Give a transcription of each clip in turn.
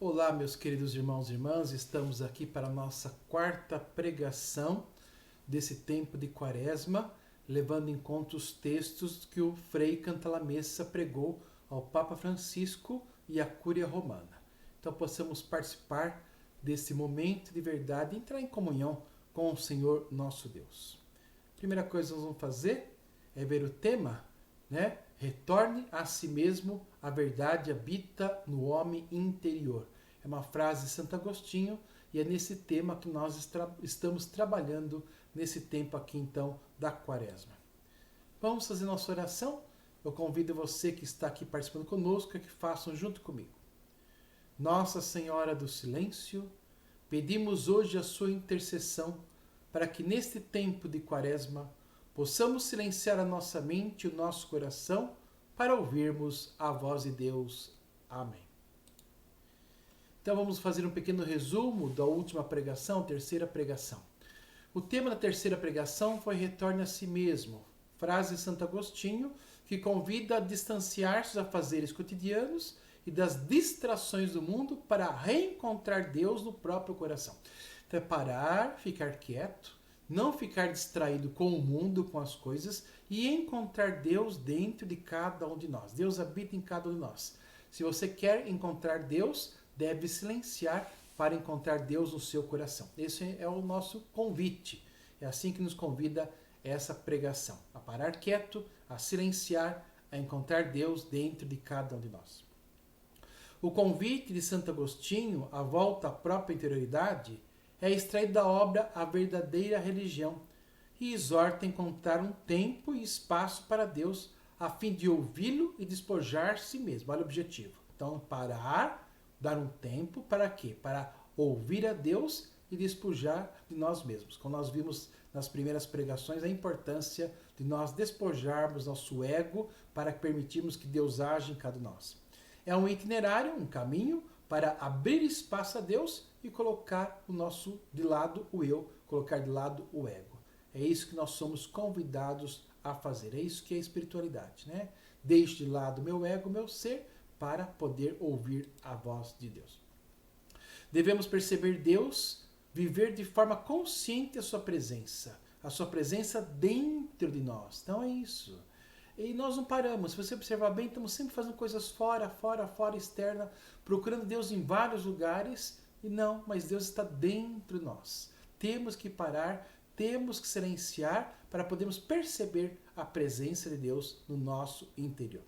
Olá, meus queridos irmãos e irmãs, estamos aqui para a nossa quarta pregação desse tempo de Quaresma, levando em conta os textos que o Frei Cantalamessa pregou ao Papa Francisco e à Cúria Romana. Então possamos participar desse momento de verdade e entrar em comunhão com o Senhor nosso Deus. Primeira coisa que nós vamos fazer é ver o tema, né? Retorne a si mesmo, a verdade habita no homem interior. É uma frase de Santo Agostinho e é nesse tema que nós estamos trabalhando nesse tempo aqui então da Quaresma. Vamos fazer nossa oração? Eu convido você que está aqui participando conosco a que façam junto comigo. Nossa Senhora do Silêncio, pedimos hoje a sua intercessão para que neste tempo de Quaresma possamos silenciar a nossa mente e o nosso coração para ouvirmos a voz de Deus. Amém. Então vamos fazer um pequeno resumo da última pregação, terceira pregação. O tema da terceira pregação foi Retorne a si mesmo, frase de Santo Agostinho, que convida a distanciar-se dos afazeres cotidianos e das distrações do mundo para reencontrar Deus no próprio coração. Então é parar, ficar quieto, não ficar distraído com o mundo, com as coisas, e encontrar Deus dentro de cada um de nós. Deus habita em cada um de nós. Se você quer encontrar Deus, deve silenciar para encontrar Deus no seu coração. Esse é o nosso convite. É assim que nos convida essa pregação. A parar quieto, a silenciar, a encontrar Deus dentro de cada um de nós. O convite de Santo Agostinho, a volta à própria interioridade, é extraído da obra A Verdadeira Religião e exorta a encontrar um tempo e espaço para Deus a fim de ouvi-lo e despojar-se mesmo. Olha o objetivo. Então, parar, dar um tempo para quê? Para ouvir a Deus e despojar de nós mesmos. Como nós vimos nas primeiras pregações, a importância de nós despojarmos nosso ego para permitirmos que Deus age em cada nós. É um itinerário, um caminho para abrir espaço a Deus e colocar o nosso de lado o eu, colocar de lado o ego. É isso que nós somos convidados a fazer. É isso que é espiritualidade, né? Deixo de lado meu ego, meu ser, para poder ouvir a voz de Deus. Devemos perceber Deus, viver de forma consciente a sua presença dentro de nós. Então é isso. E nós não paramos. Se você observar bem, estamos sempre fazendo coisas fora, externa, procurando Deus em vários lugares. E não, mas Deus está dentro de nós. Temos que parar, temos que silenciar para podermos perceber a presença de Deus no nosso interior.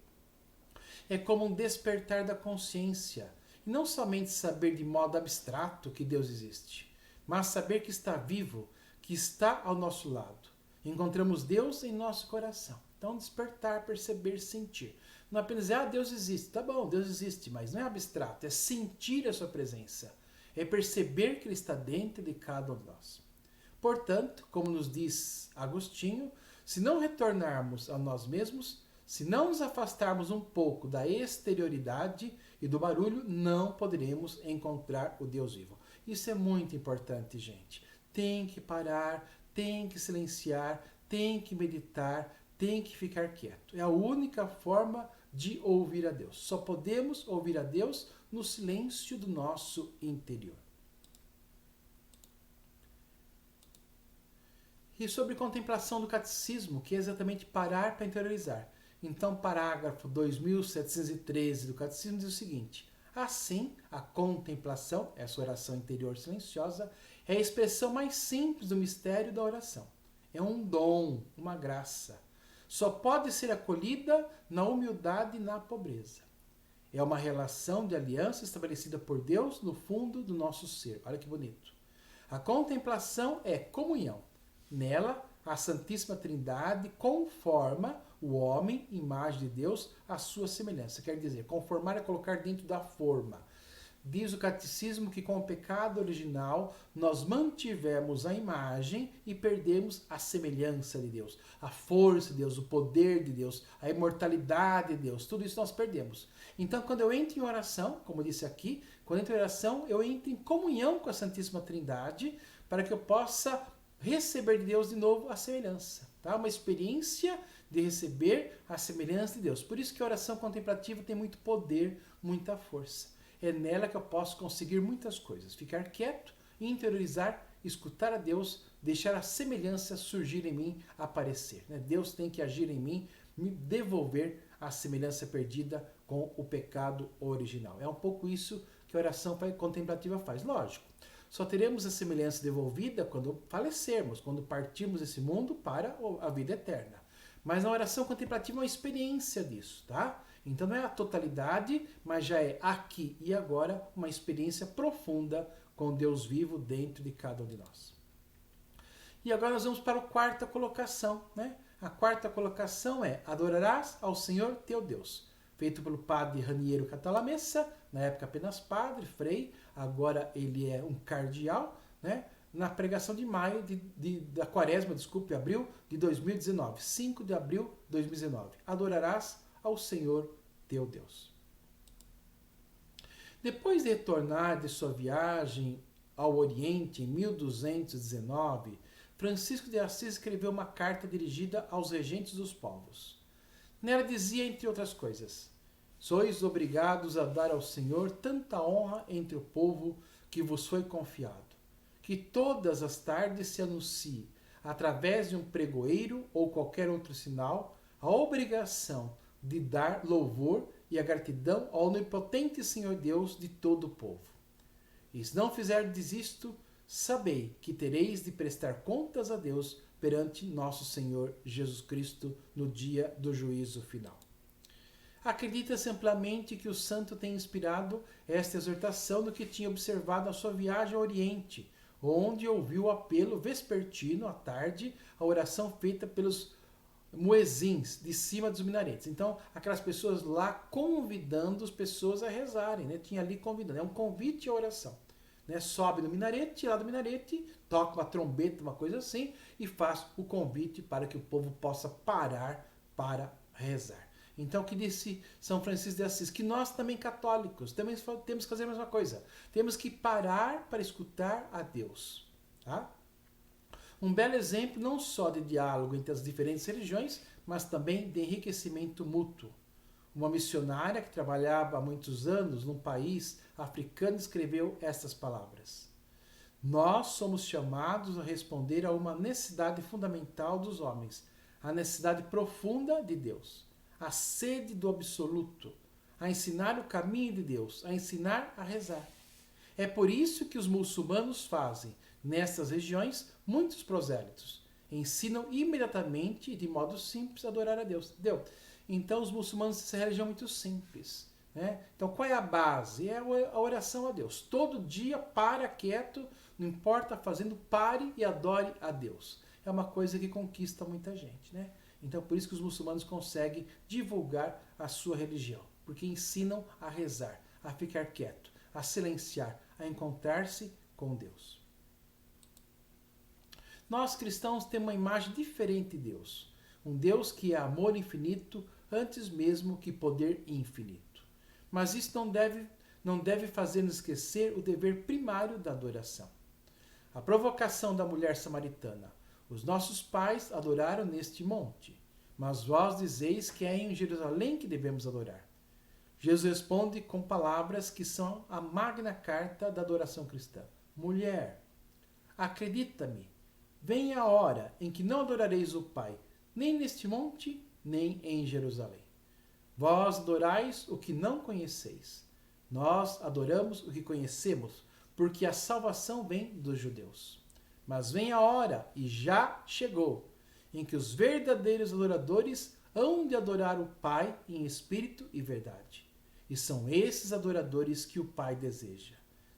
É como um despertar da consciência. E não somente saber de modo abstrato que Deus existe, mas saber que está vivo, que está ao nosso lado. Encontramos Deus em nosso coração. Então, despertar, perceber, sentir. Não apenas Deus existe. Tá bom, Deus existe, mas não é abstrato. É sentir a sua presença. É perceber que Ele está dentro de cada um de nós. Portanto, como nos diz Agostinho, se não retornarmos a nós mesmos, se não nos afastarmos um pouco da exterioridade e do barulho, não poderemos encontrar o Deus vivo. Isso é muito importante, gente. Tem que parar, tem que silenciar, tem que meditar, tem que ficar quieto. É a única forma de ouvir a Deus. Só podemos ouvir a Deus no silêncio do nosso interior. E sobre contemplação do catecismo, que é exatamente parar para interiorizar. Então, parágrafo 2713 do catecismo diz o seguinte: assim, a contemplação, essa oração interior silenciosa, é a expressão mais simples do mistério da oração. É um dom, uma graça. Só pode ser acolhida na humildade e na pobreza. É uma relação de aliança estabelecida por Deus no fundo do nosso ser. Olha que bonito. A contemplação é comunhão. Nela, a Santíssima Trindade conforma o homem, imagem de Deus, à sua semelhança. Quer dizer, conformar é colocar dentro da forma. Diz o catecismo que com o pecado original nós mantivemos a imagem e perdemos a semelhança de Deus, a força de Deus, o poder de Deus, a imortalidade de Deus. Tudo isso nós perdemos. Então, quando eu entro em oração, como disse aqui, quando eu entro em oração, eu entro em comunhão com a Santíssima Trindade para que eu possa receber de Deus de novo a semelhança. Tá? Uma experiência de receber a semelhança de Deus. Por isso que a oração contemplativa tem muito poder, muita força. é nela que eu posso conseguir muitas coisas. Ficar quieto, interiorizar, escutar a Deus, deixar a semelhança surgir em mim, aparecer. Deus tem que agir em mim, me devolver a semelhança perdida com o pecado original. É um pouco isso que a oração contemplativa faz. Lógico, só teremos a semelhança devolvida quando falecermos, quando partirmos desse mundo para a vida eterna. Mas na oração contemplativa é uma experiência disso, tá? Então não é a totalidade, mas já é aqui e agora uma experiência profunda com Deus vivo dentro de cada um de nós. E agora nós vamos para a quarta colocação, né? A quarta colocação é: adorarás ao Senhor teu Deus. Feito pelo padre Raniero Cantalamessa, na época apenas padre, frei, agora ele é um cardeal, né? Na pregação de maio, da quaresma, de abril de 2019, 5 de abril de 2019. Adorarás ao Senhor teu Deus. Depois de retornar de sua viagem ao Oriente em 1219, Francisco de Assis escreveu uma carta dirigida aos regentes dos povos. Nela dizia, entre outras coisas: sois obrigados a dar ao Senhor tanta honra entre o povo que vos foi confiado, que todas as tardes se anuncie, através de um pregoeiro ou qualquer outro sinal, a obrigação de dar louvor e a gratidão ao onipotente Senhor Deus de todo o povo. E se não fizerdes isto, sabei que tereis de prestar contas a Deus perante nosso Senhor Jesus Cristo no dia do juízo final. Acredita-se amplamente que o santo tem inspirado esta exortação no que tinha observado a sua viagem ao Oriente, onde ouviu o apelo vespertino à tarde, a oração feita pelos muezins de cima dos minaretes. Então, aquelas pessoas lá convidando as pessoas a rezarem, né? Tinha ali convidando, é um convite à oração. Né? Sobe no minarete, lá do minarete, toca uma trombeta, uma coisa assim, e faz o convite para que o povo possa parar para rezar. Então, o que disse São Francisco de Assis? Que nós também católicos temos que fazer a mesma coisa. Temos que parar para escutar a Deus. Tá? Um belo exemplo não só de diálogo entre as diferentes religiões, mas também de enriquecimento mútuo. Uma missionária que trabalhava há muitos anos num país africano escreveu estas palavras: nós somos chamados a responder a uma necessidade fundamental dos homens, a necessidade profunda de Deus, a sede do absoluto, a ensinar o caminho de Deus, a ensinar a rezar. É por isso que os muçulmanos fazem, nestas regiões, muitos prosélitos. Ensinam imediatamente e de modo simples a adorar a Deus. Então os muçulmanos têm essa religião muito simples. Né? Então qual é a base? É a oração a Deus. Todo dia para quieto, não importa fazendo, pare e adore a Deus. É uma coisa que conquista muita gente. Né? Então por isso que os muçulmanos conseguem divulgar a sua religião. Porque ensinam a rezar, a ficar quieto, a silenciar, a encontrar-se com Deus. Nós cristãos temos uma imagem diferente de Deus. Um Deus que é amor infinito antes mesmo que poder infinito. Mas isso não deve fazer-nos esquecer o dever primário da adoração. A provocação da mulher samaritana. Os nossos pais adoraram neste monte, mas vós dizeis que é em Jerusalém que devemos adorar. Jesus responde com palavras que são a magna carta da adoração cristã. Mulher, acredita-me, vem a hora em que não adorareis o Pai, nem neste monte, nem em Jerusalém. Vós adorais o que não conheceis. Nós adoramos o que conhecemos, porque a salvação vem dos judeus. Mas vem a hora, e já chegou, em que os verdadeiros adoradores hão de adorar o Pai em espírito e verdade. E são esses adoradores que o Pai deseja.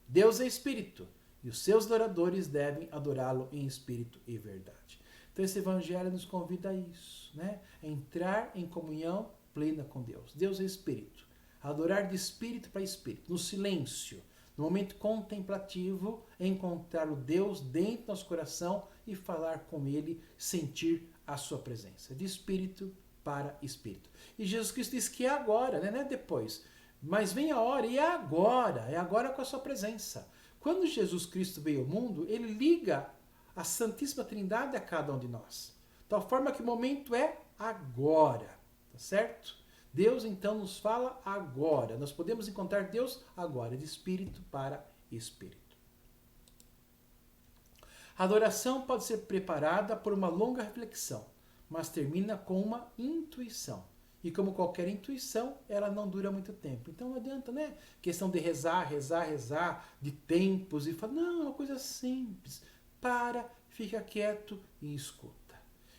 Deus é espírito, e os seus adoradores devem adorá-lo em espírito e verdade. Então esse evangelho nos convida a isso, né? A entrar em comunhão plena com Deus. Deus é espírito. Adorar de espírito para espírito, no silêncio, no momento contemplativo, encontrar o Deus dentro do nosso coração e falar com Ele, sentir a sua presença. De espírito para espírito. E Jesus Cristo diz que é agora, né? Não é depois. Mas vem a hora, e é agora com a sua presença. Quando Jesus Cristo veio ao mundo, ele liga a Santíssima Trindade a cada um de nós. De tal forma que o momento é agora, tá certo? Deus então nos fala agora. Nós podemos encontrar Deus agora, de espírito para espírito. A adoração pode ser preparada por uma longa reflexão, mas termina com uma intuição. E como qualquer intuição, ela não dura muito tempo. Então não adianta, né? Questão de rezar, de tempos e falar, não, é uma coisa simples. Para, fica quieto e escuta.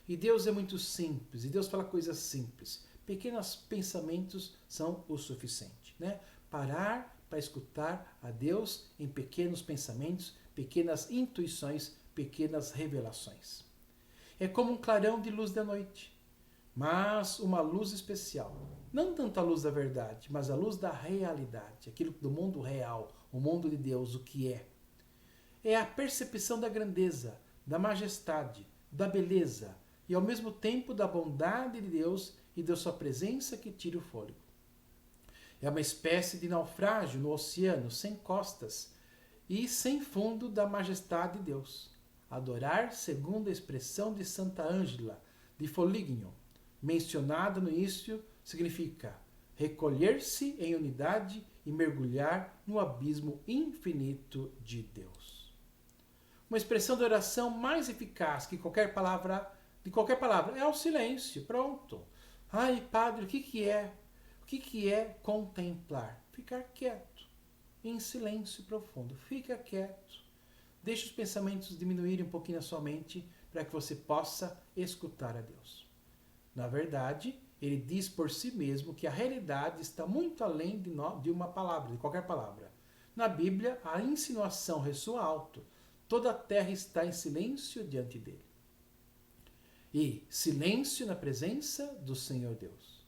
E Deus é muito simples, e Deus fala coisas simples. Pequenos pensamentos são o suficiente, né? Parar para escutar a Deus em pequenos pensamentos, pequenas intuições, pequenas revelações. É como um clarão de luz da noite, mas uma luz especial. Não tanto a luz da verdade, mas a luz da realidade, aquilo do mundo real, o mundo de Deus, o que é. É a percepção da grandeza, da majestade, da beleza e ao mesmo tempo da bondade de Deus e da sua presença que tira o fôlego. É uma espécie de naufrágio no oceano, sem costas e sem fundo da majestade de Deus. Adorar segundo a expressão de Santa Ângela de Foligno, mencionada no início, significa recolher-se em unidade e mergulhar no abismo infinito de Deus. Uma expressão de oração mais eficaz que qualquer palavra é o silêncio. Pronto. Ai, padre, o que é? O que é contemplar? Ficar quieto, em silêncio profundo. Fica quieto. Deixe os pensamentos diminuírem um pouquinho na sua mente para que você possa escutar a Deus. Na verdade, ele diz por si mesmo que a realidade está muito além de uma palavra, de qualquer palavra. Na Bíblia, a insinuação ressoa alto. Toda a terra está em silêncio diante dele. E silêncio na presença do Senhor Deus.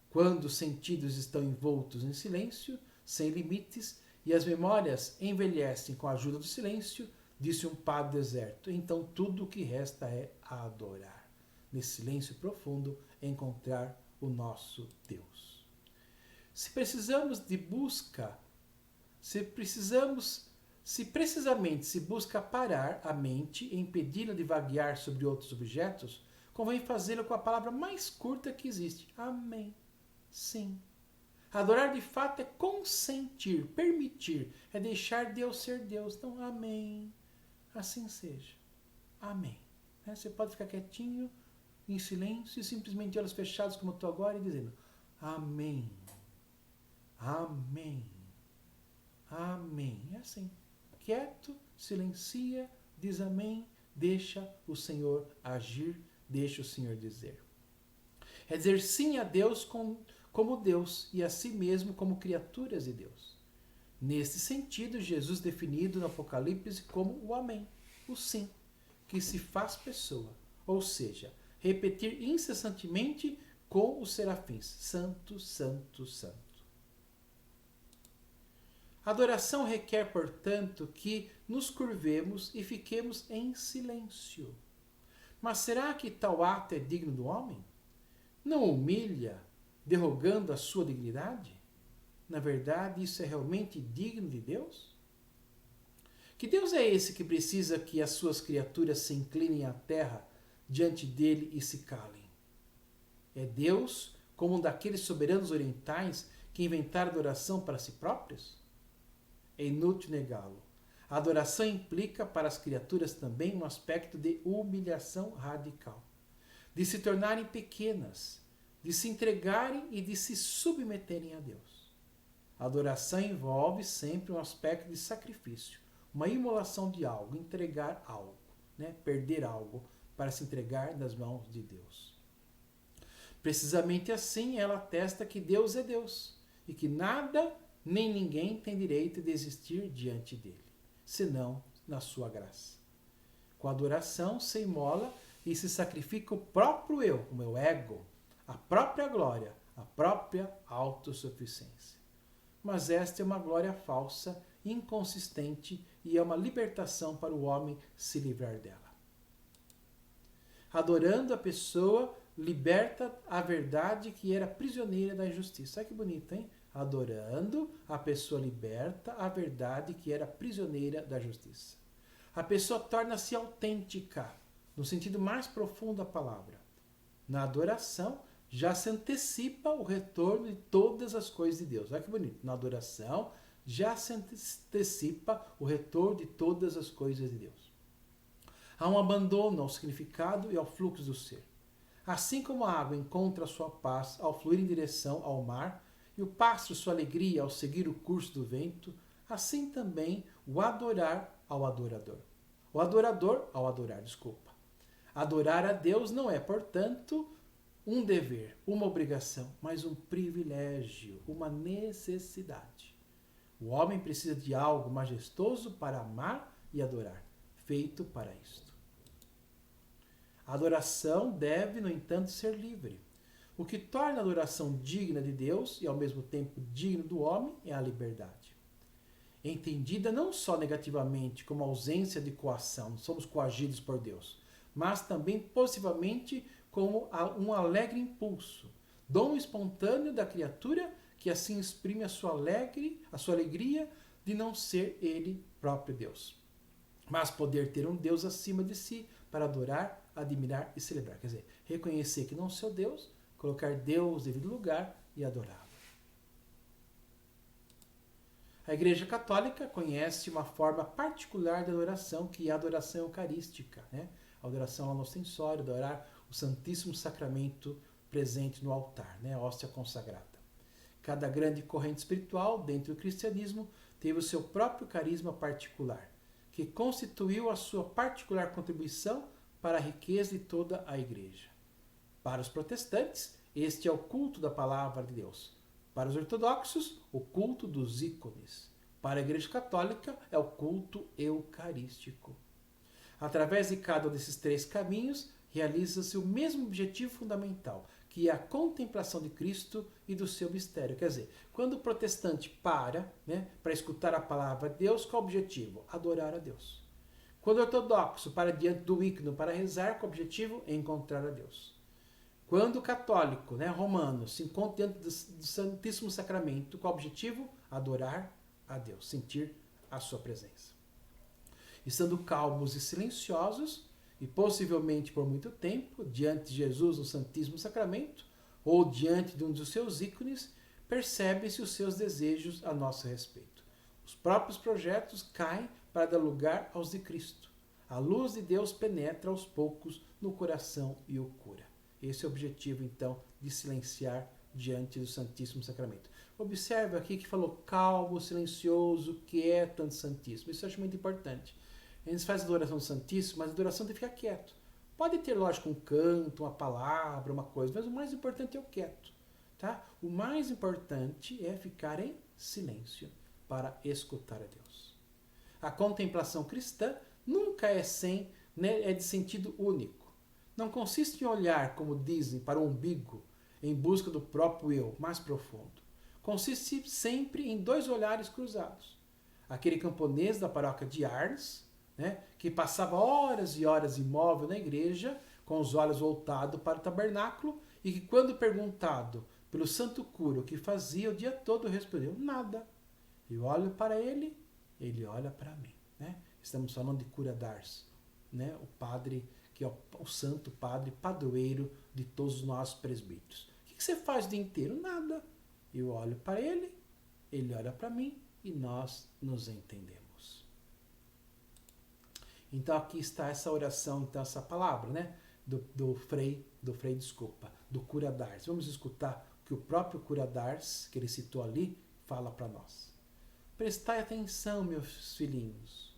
Quando os sentidos estão envoltos em silêncio, sem limites, e as memórias envelhecem com a ajuda do silêncio, disse um padre do deserto, então tudo o que resta é adorar. Nesse silêncio profundo, encontrar o nosso Deus. Se precisamos de busca, se precisamente se busca parar a mente e impedi-la de vaguear sobre outros objetos, convém fazê-lo com a palavra mais curta que existe. Amém. Sim. Adorar de fato é consentir, permitir, é deixar Deus ser Deus. Então, amém. Assim seja. Amém. Você pode ficar quietinho, em silêncio, e simplesmente de olhos fechados como eu estou agora e dizendo amém. Amém. Amém. É assim. Quieto, silencia, diz amém, deixa o Senhor agir, deixa o Senhor dizer. É dizer sim a Deus como Deus e a si mesmo como criaturas de Deus. Nesse sentido, Jesus definido no Apocalipse como o amém, o sim, que se faz pessoa, ou seja, repetir incessantemente com os serafins, santo, santo, santo. A adoração requer, portanto, que nos curvemos e fiquemos em silêncio. Mas será que tal ato é digno do homem? Não humilha, derrogando a sua dignidade? Na verdade, isso é realmente digno de Deus? Que Deus é esse que precisa que as suas criaturas se inclinem à terra diante dele e se calem? É Deus como um daqueles soberanos orientais que inventaram a adoração para si próprios? É inútil negá-lo. A adoração implica para as criaturas também um aspecto de humilhação radical, de se tornarem pequenas, de se entregarem e de se submeterem a Deus. A adoração envolve sempre um aspecto de sacrifício, uma imolação de algo, entregar algo, perder algo para se entregar nas mãos de Deus. Precisamente assim ela atesta que Deus é Deus e que nada nem ninguém tem direito de existir diante dele, senão na sua graça. Com a adoração se imola e se sacrifica o próprio eu, o meu ego, a própria glória, a própria autossuficiência. Mas esta é uma glória falsa, inconsistente e é uma libertação para o homem se livrar dela. Adorando a pessoa, liberta a verdade que era prisioneira da injustiça. Olha que bonito, hein? Adorando, a pessoa liberta a verdade que era prisioneira da justiça. A pessoa torna-se autêntica, no sentido mais profundo da palavra. Na adoração, já se antecipa o retorno de todas as coisas de Deus. Olha que bonito. Na adoração, já se antecipa o retorno de todas as coisas de Deus. Há um abandono ao significado e ao fluxo do ser. Assim como a água encontra a sua paz ao fluir em direção ao mar, e o pássaro sua alegria ao seguir o curso do vento, assim também o adorar ao adorador. O adorador ao adorar, desculpa. Adorar a Deus não é, portanto, um dever, uma obrigação, mas um privilégio, uma necessidade. O homem precisa de algo majestoso para amar e adorar, feito para isto. A adoração deve, no entanto, ser livre. O que torna a adoração digna de Deus e ao mesmo tempo digna do homem é a liberdade. Entendida não só negativamente como ausência de coação, não somos coagidos por Deus, mas também positivamente como um alegre impulso, dom espontâneo da criatura que assim exprime a sua alegria de não ser ele próprio Deus, mas poder ter um Deus acima de si para adorar, admirar e celebrar. Quer dizer, reconhecer que não sou Deus, colocar Deus em devido lugar e adorá-lo. A Igreja Católica conhece uma forma particular de adoração, que é a adoração eucarística, né? A adoração ao ostensório, adorar o Santíssimo Sacramento presente no altar, né? A hóstia consagrada. Cada grande corrente espiritual dentro do cristianismo teve o seu próprio carisma particular, que constituiu a sua particular contribuição para a riqueza de toda a Igreja. Para os protestantes, este é o culto da palavra de Deus. Para os ortodoxos, o culto dos ícones. Para a Igreja Católica, é o culto eucarístico. Através de cada um desses três caminhos, realiza-se o mesmo objetivo fundamental, que é a contemplação de Cristo e do seu mistério. Quer dizer, quando o protestante para escutar a palavra de Deus, qual é o objetivo? Adorar a Deus. Quando o ortodoxo para diante do ícone para rezar, qual é o objetivo? Encontrar a Deus. Quando o católico, romano, se encontra diante do Santíssimo Sacramento, qual é o objetivo? Adorar a Deus, sentir a sua presença. Estando calmos e silenciosos, e possivelmente por muito tempo, diante de Jesus no Santíssimo Sacramento, ou diante de um dos seus ícones, percebem-se os seus desejos a nosso respeito. Os próprios projetos caem para dar lugar aos de Cristo. A luz de Deus penetra aos poucos no coração e o cura. Esse é o objetivo, então, de silenciar diante do Santíssimo Sacramento. Observe aqui que falou calmo, silencioso, quieto ante o Santíssimo. Isso eu acho muito importante. A gente faz a adoração do Santíssimo, mas a adoração tem que ficar quieto. Pode ter, lógico, um canto, uma palavra, uma coisa, mas o mais importante é o quieto. Tá? O mais importante é ficar em silêncio para escutar a Deus. A contemplação cristã nunca é de sentido único. Não consiste em olhar, como dizem, para o umbigo, em busca do próprio eu mais profundo. Consiste sempre em dois olhares cruzados. Aquele camponês da paróquia de Arles, que passava horas e horas imóvel na igreja, com os olhos voltados para o tabernáculo, e que, quando perguntado pelo santo cura o que fazia o dia todo, respondeu: nada. Eu olho para ele, ele olha para mim. Estamos falando de cura d'Ars, o padre, que é o santo padre padroeiro de todos nós presbíteros. O que você faz o dia inteiro? Nada. Eu olho para ele, ele olha para mim e nós nos entendemos. Então aqui está essa oração, então essa palavra, do cura d'Ars. Vamos escutar o que o próprio cura d'Ars, que ele citou ali, fala para nós. Prestai atenção, meus filhinhos.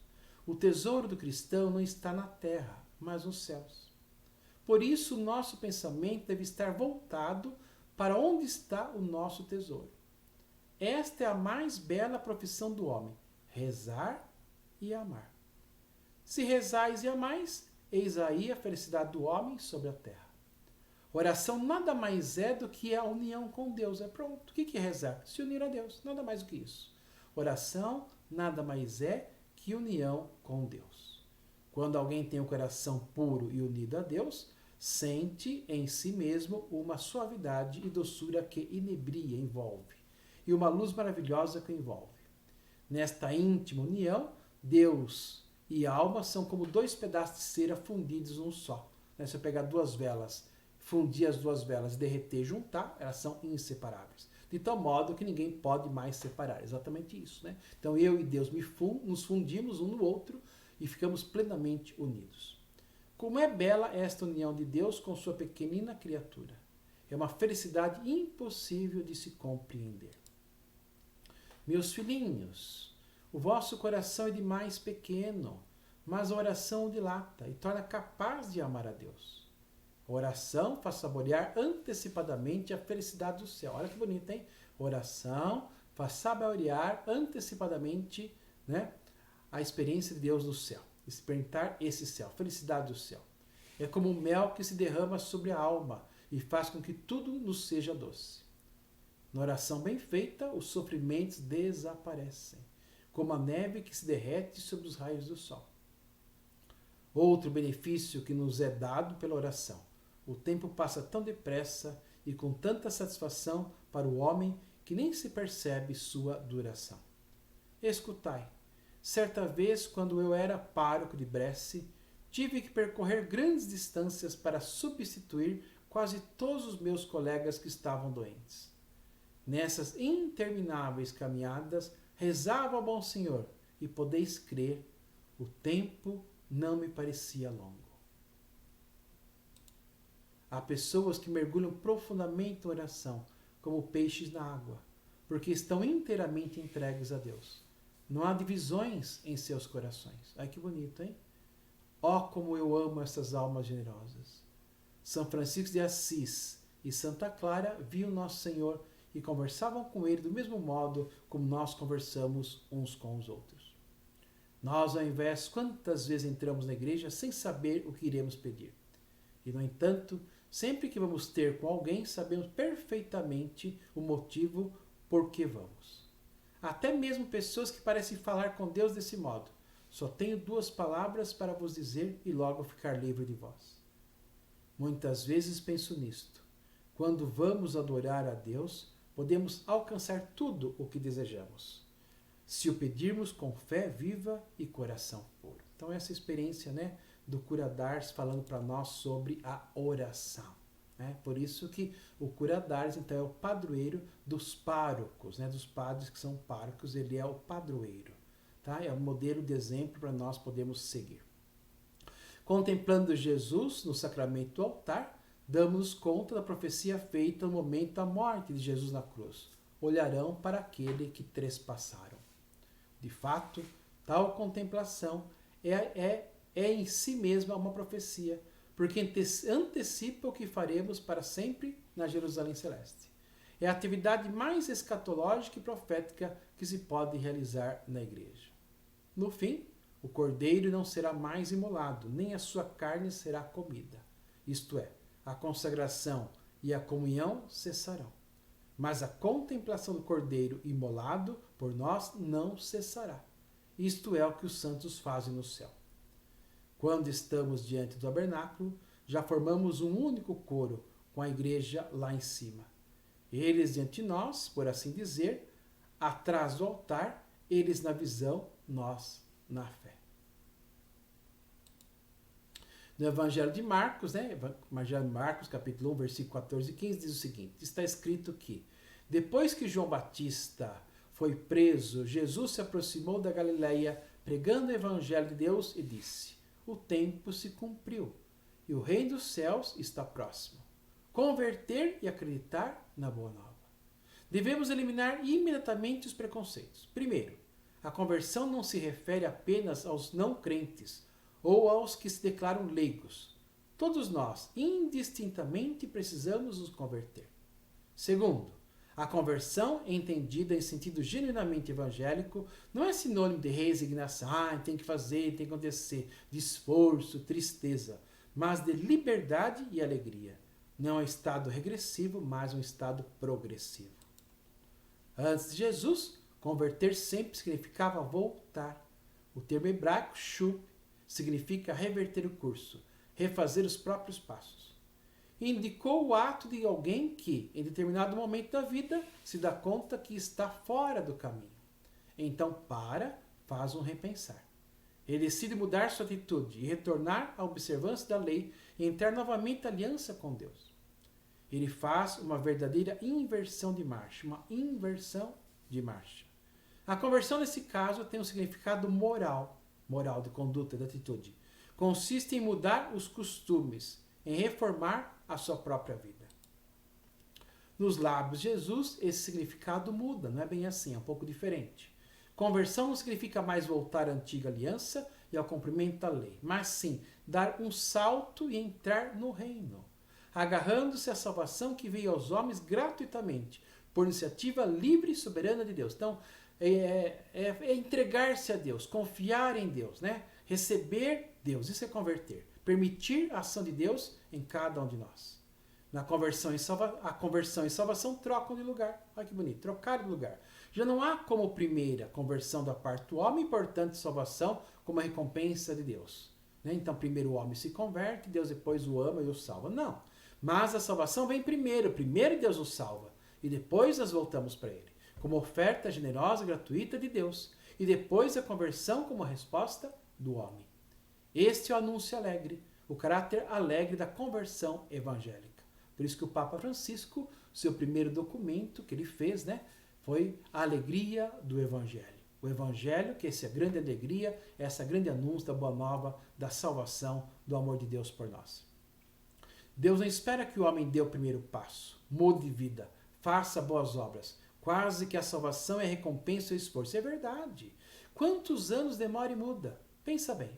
O tesouro do cristão não está na terra, mas nos céus. Por isso, o nosso pensamento deve estar voltado para onde está o nosso tesouro. Esta é a mais bela profissão do homem: rezar e amar. Se rezais e amais, eis aí a felicidade do homem sobre a terra. Oração nada mais é do que a união com Deus. É pronto. O que é rezar? Se unir a Deus. Nada mais do que isso. Oração nada mais é que união com Deus. Quando alguém tem o coração puro e unido a Deus, sente em si mesmo uma suavidade e doçura que inebria, envolve, e uma luz maravilhosa que o envolve. Nesta íntima união, Deus e alma são como dois pedaços de cera fundidos num só. Se eu pegar duas velas, fundir as duas velas, derreter e juntar, elas são inseparáveis. De tal modo que ninguém pode mais separar. Exatamente isso, né? Então eu e Deus nos fundimos um no outro e ficamos plenamente unidos. Como é bela esta união de Deus com sua pequenina criatura. É uma felicidade impossível de se compreender. Meus filhinhos, o vosso coração é demais pequeno, mas a oração o dilata e torna capaz de amar a Deus. A oração faz saborear antecipadamente a felicidade do céu. Olha que bonito, hein? Oração faz saborear antecipadamente, né, a experiência de Deus no céu. Experimentar esse céu, felicidade do céu. É como um mel que se derrama sobre a alma e faz com que tudo nos seja doce. Na oração bem feita, os sofrimentos desaparecem, como a neve que se derrete sobre os raios do sol. Outro benefício que nos é dado pela oração. O tempo passa tão depressa e com tanta satisfação para o homem que nem se percebe sua duração. Escutai, certa vez, quando eu era pároco de Bresse, tive que percorrer grandes distâncias para substituir quase todos os meus colegas que estavam doentes. Nessas intermináveis caminhadas, rezava ao Bom Senhor e podeis crer, o tempo não me parecia longo. Há pessoas que mergulham profundamente em oração, como peixes na água, porque estão inteiramente entregues a Deus. Não há divisões em seus corações. Ai, que bonito, hein? Ó, como eu amo essas almas generosas. São Francisco de Assis e Santa Clara viam Nosso Senhor e conversavam com Ele do mesmo modo como nós conversamos uns com os outros. Nós, ao invés, quantas vezes entramos na igreja sem saber o que iremos pedir. E, no entanto, sempre que vamos ter com alguém, sabemos perfeitamente o motivo por que vamos. Até mesmo pessoas que parecem falar com Deus desse modo. Só tenho 2 palavras para vos dizer e logo ficar livre de vós. Muitas vezes penso nisto. Quando vamos adorar a Deus, podemos alcançar tudo o que desejamos, se o pedirmos com fé viva e coração puro. Então essa experiência, né, do cura Dars falando para nós sobre a oração. Né? Por isso que o cura Dars, então, é o padroeiro dos párocos, né, dos padres que são párocos, ele é o padroeiro. Tá? É um modelo de exemplo para nós podermos seguir. Contemplando Jesus no sacramento do altar, damos conta da profecia feita no momento da morte de Jesus na cruz. Olharão para aquele que trespassaram. De fato, tal contemplação é em si mesma uma profecia, porque antecipa o que faremos para sempre na Jerusalém Celeste. É a atividade mais escatológica e profética que se pode realizar na igreja. No fim, o cordeiro não será mais imolado, nem a sua carne será comida. Isto é, a consagração e a comunhão cessarão. Mas a contemplação do cordeiro imolado por nós não cessará. Isto é o que os santos fazem no céu. Quando estamos diante do tabernáculo, já formamos um único coro com a igreja lá em cima. Eles diante de nós, por assim dizer, atrás do altar, eles na visão, nós na fé. No Evangelho de Marcos, Evangelho de Marcos, capítulo 1, versículo 14 e 15, diz o seguinte: está escrito que, depois que João Batista foi preso, Jesus se aproximou da Galileia, pregando o Evangelho de Deus e disse: o tempo se cumpriu e o reino dos céus está próximo. Converter e acreditar na boa nova. Devemos eliminar imediatamente os preconceitos. Primeiro, a conversão não se refere apenas aos não crentes ou aos que se declaram leigos. Todos nós, indistintamente, precisamos nos converter. Segundo, a conversão, entendida em sentido genuinamente evangélico, não é sinônimo de resignação, tem que fazer, tem que acontecer, de esforço, tristeza, mas de liberdade e alegria. Não é um estado regressivo, mas um estado progressivo. Antes de Jesus, converter sempre significava voltar. O termo hebraico, shuv, significa reverter o curso, refazer os próprios passos. Indicou o ato de alguém que, em determinado momento da vida, se dá conta que está fora do caminho. Então faz um repensar. Ele decide mudar sua atitude e retornar à observância da lei e entrar novamente em aliança com Deus. Ele faz uma verdadeira inversão de marcha, uma inversão de marcha. A conversão, nesse caso, tem um significado moral, moral de conduta, de atitude. Consiste em mudar os costumes, em reformar a sua própria vida. Nos lábios de Jesus, esse significado muda, não é bem assim, é um pouco diferente. Conversão não significa mais voltar à antiga aliança e ao cumprimento da lei, mas sim dar um salto e entrar no reino, agarrando-se à salvação que veio aos homens gratuitamente, por iniciativa livre e soberana de Deus. Então, é entregar-se a Deus, confiar em Deus, né? Receber Deus, isso é converter. Permitir a ação de Deus em cada um de nós. A conversão e salvação trocam de lugar. Olha que bonito, trocar de lugar. Já não há como primeira conversão da parte do homem, importante salvação como a recompensa de Deus. Né? Então, primeiro o homem se converte, Deus depois o ama e o salva. Não. Mas a salvação vem primeiro. Primeiro Deus o salva e depois nós voltamos para Ele, como oferta generosa e gratuita de Deus. E depois a conversão como a resposta do homem. Este é o anúncio alegre, o caráter alegre da conversão evangélica. Por isso que o Papa Francisco, seu primeiro documento que ele fez, né, foi a alegria do Evangelho. O Evangelho, que essa grande alegria, essa grande anúncio da boa nova, da salvação, do amor de Deus por nós. Deus não espera que o homem dê o primeiro passo, mude de vida, faça boas obras. Quase que a salvação é recompensa ou esforço. É verdade. Quantos anos demora e muda? Pensa bem.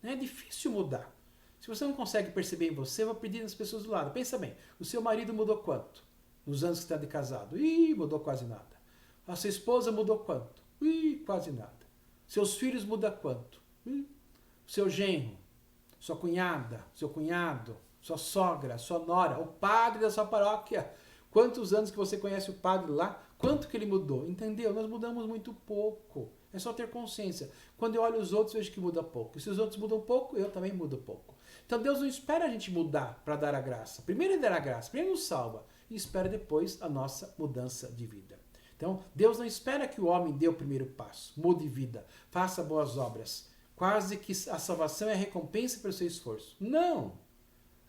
É difícil mudar. Se você não consegue perceber em você, vai pedir nas pessoas do lado. Pensa bem, o seu marido mudou quanto? Nos anos que está de casado? Ih, mudou quase nada. A sua esposa mudou quanto? Ih, quase nada. Seus filhos mudam quanto? Ih, seu genro, sua cunhada, seu cunhado, sua sogra, sua nora, o padre da sua paróquia. Quantos anos que você conhece o padre lá? Quanto que ele mudou? Entendeu? Nós mudamos muito pouco. É só ter consciência. Quando eu olho os outros, vejo que muda pouco. E se os outros mudam pouco, eu também mudo pouco. Então Deus não espera a gente mudar para dar a graça. Primeiro Ele dá a graça, primeiro Ele nos salva. E espera depois a nossa mudança de vida. Então Deus não espera que o homem dê o primeiro passo. Mude de vida, faça boas obras. Quase que a salvação é a recompensa pelo seu esforço. Não!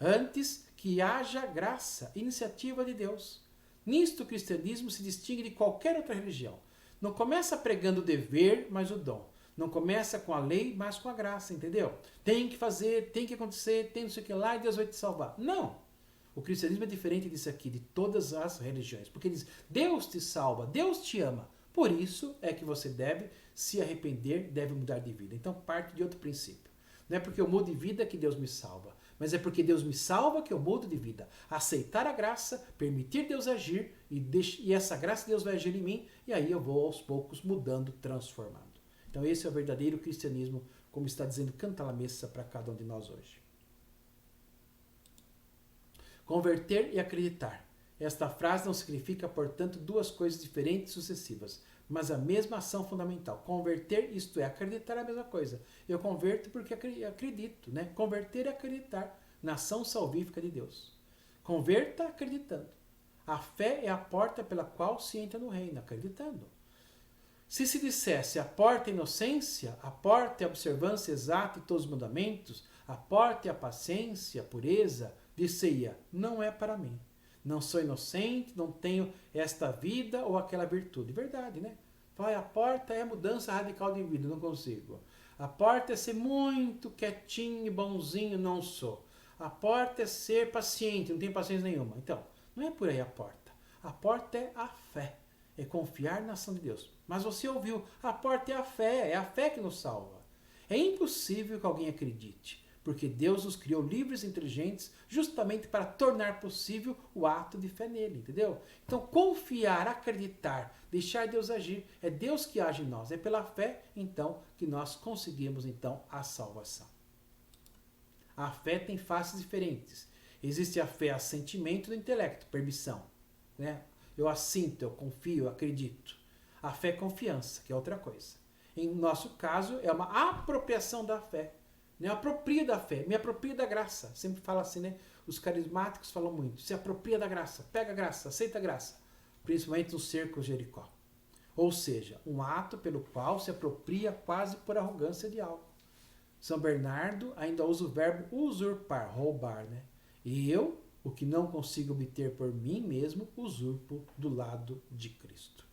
Antes que haja graça, iniciativa de Deus. Nisto o cristianismo se distingue de qualquer outra religião. Não começa pregando o dever, mas o dom. Não começa com a lei, mas com a graça, entendeu? Tem que fazer, tem que acontecer, tem não sei o que lá e Deus vai te salvar. Não! O cristianismo é diferente disso aqui, de todas as religiões. Porque ele diz, Deus te salva, Deus te ama. Por isso é que você deve se arrepender, deve mudar de vida. Então parte de outro princípio. Não é porque eu mudo de vida que Deus me salva. Mas é porque Deus me salva que eu mudo de vida. Aceitar a graça, permitir Deus agir e essa graça Deus vai agir em mim e aí eu vou aos poucos mudando, transformando. Então esse é o verdadeiro cristianismo, como está dizendo Canta la Messa para cada um de nós hoje. Converter e acreditar. Esta frase não significa, portanto, duas coisas diferentes e sucessivas, mas a mesma ação fundamental. Converter, isto é, acreditar é a mesma coisa. Eu converto porque acredito, né? Converter é acreditar na ação salvífica de Deus. Converta acreditando. A fé é a porta pela qual se entra no reino, acreditando. Se dissesse a porta é a inocência, a porta é a observância exata de todos os mandamentos, a porta é a paciência, a pureza, disse-ia, não é para mim. Não sou inocente, não tenho esta vida ou aquela virtude. Verdade, né? A porta é mudança radical de vida, não consigo. A porta é ser muito quietinho e bonzinho, não sou. A porta é ser paciente, não tenho paciência nenhuma. Então, não é por aí a porta. A porta é a fé, é confiar na ação de Deus. Mas você ouviu, a porta é a fé que nos salva. É impossível que alguém acredite, porque Deus nos criou livres e inteligentes justamente para tornar possível o ato de fé nele, entendeu? Então, confiar, acreditar, deixar Deus agir, é Deus que age em nós, é pela fé, então, que nós conseguimos, então, a salvação. A fé tem faces diferentes. Existe a fé a sentimento do intelecto, permissão, né? Eu assinto, eu confio, eu acredito. A fé é confiança, que é outra coisa. Em nosso caso, é uma apropriação da fé. Me apropria da fé, me apropria da graça. Sempre fala assim, né? Os carismáticos falam muito. Se apropria da graça, pega a graça, aceita a graça. Principalmente no cerco de Jericó. Ou seja, um ato pelo qual se apropria quase por arrogância de algo. São Bernardo ainda usa o verbo usurpar, roubar, né? E eu O que não consigo obter por mim mesmo, usurpo do lado de Cristo.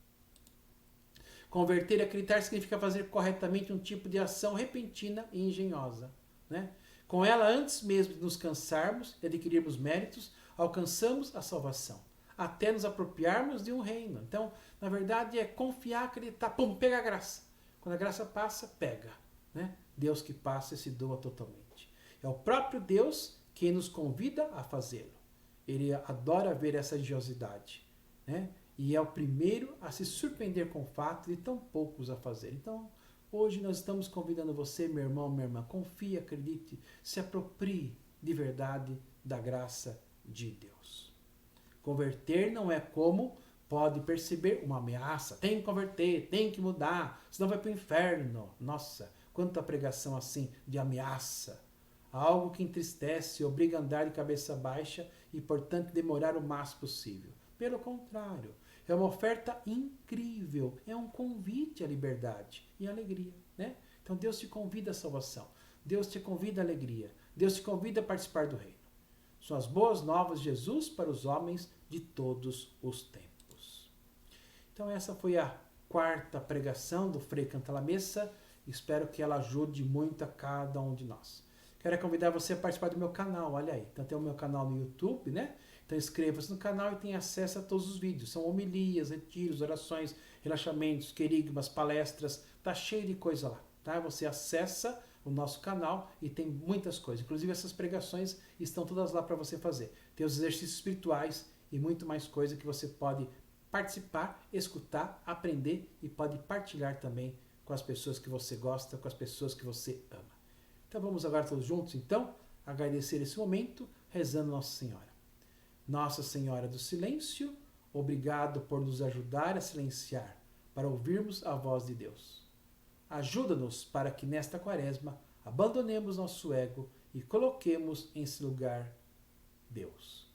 Converter e acreditar significa fazer corretamente um tipo de ação repentina e engenhosa. Né? Com ela, antes mesmo de nos cansarmos e adquirirmos méritos, alcançamos a salvação, até nos apropriarmos de um reino. Então, na verdade, é confiar, acreditar, pum, pega a graça. Quando a graça passa, pega. Né? Deus que passa e se doa totalmente. É o próprio Deus quem nos convida a fazê-lo. Ele adora ver essa engenhosidade. Né? E é o primeiro a se surpreender com o fato de tão poucos a fazer. Então, hoje nós estamos convidando você, meu irmão, minha irmã, confie, acredite, se aproprie de verdade da graça de Deus. Converter não é como pode perceber uma ameaça. Tem que converter, tem que mudar, senão vai para o inferno. Nossa, quanta pregação assim de ameaça. Algo que entristece, obriga a andar de cabeça baixa e, portanto, demorar o máximo possível. Pelo contrário, é uma oferta incrível, é um convite à liberdade e à alegria. Né? Então Deus te convida à salvação, Deus te convida à alegria, Deus te convida a participar do reino. São as boas novas de Jesus para os homens de todos os tempos. Então essa foi a quarta pregação do Frei Cantalamessa. Espero que ela ajude muito a cada um de nós. Quero convidar você a participar do meu canal, olha aí. Então tem o meu canal no YouTube, né? Então inscreva-se no canal e tenha acesso a todos os vídeos. São homilias, retiros, orações, relaxamentos, querigmas, palestras. Tá cheio de coisa lá, tá? Você acessa o nosso canal e tem muitas coisas. Inclusive essas pregações estão todas lá para você fazer. Tem os exercícios espirituais e muito mais coisa que você pode participar, escutar, aprender e pode partilhar também com as pessoas que você gosta, com as pessoas que você ama. Então vamos agora todos juntos, então, agradecer esse momento, rezando Nossa Senhora. Nossa Senhora do Silêncio, obrigado por nos ajudar a silenciar, para ouvirmos a voz de Deus. Ajuda-nos para que nesta quaresma abandonemos nosso ego e coloquemos em seu lugar Deus.